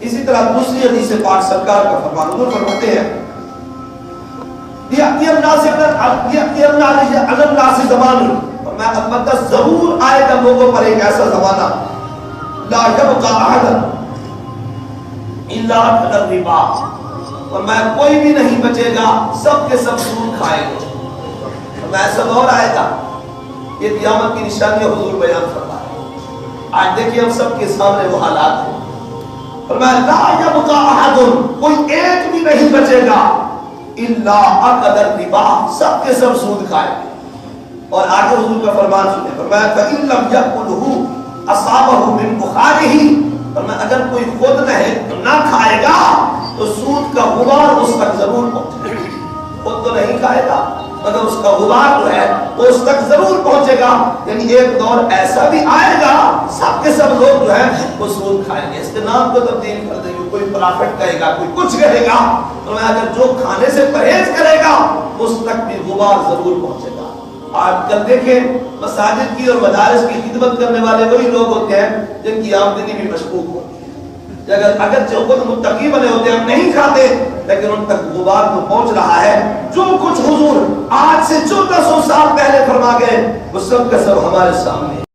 اسی طرح دوسری حدیث پاک سرکار کا فرمان حضور فرماتے ہیں یہ الناس زمان، اور میں البتہ ضرور آئے گا لوگوں پر ایک ایسا زمانہ لا یبقى احد الا اكل الربا، اور میں کوئی بھی نہیں بچے گا، سب کے سب سود کھائیں گے۔ اور میں ایسا دور آئے گا، یہ قیامت کی نشانی حضور بیان فرما رہے ہیں۔ آج دیکھیے ہم سب کے سامنے وہ حالات ہیں، فرمایا لا یبقى احد، کوئی ایک بھی نہیں بچے گا الا اكل الربا، سب کے سب سود کھائیں گے۔ اور آگے حضور کا فرمان سنیں، فرمایا فإن لم يأكله أصابه من بخاره، فرمایا اگر کوئی خود نہ کھائے گا تو سود کا غبار اس تک ضرور پہنچے گا۔ خود تو نہیں کھائے گا مگر اس کا غبار جو ہے وہ اس تک ضرور پہنچے گا۔ یعنی ایک دور ایسا بھی آئے گا سب کے سب لوگ جو ہے وہ سود کھائیں گے۔ اس کے نام کو تبدیل کر دیں گے، کوئی پرافٹ کہے گا، کوئی کچھ کہے گا، تو میں اگر جو کھانے سے پرہیز کرے گا اس تک بھی غبار ضرور پہنچے گا۔ آج کل دیکھیں مساجد کی اور مدارس کی خدمت کرنے والے وہی لوگ ہوتے ہیں جن کی آمدنی بھی مشکوک ہوتی ہے۔ اگر جو خود متقی بنے ہوتے ہیں ہم نہیں کھاتے، لیکن ان تک غبار تو پہنچ رہا ہے۔ جو کچھ حضور آج سے 1400 سال پہلے فرما گئے وہ سب کا سب ہمارے سامنے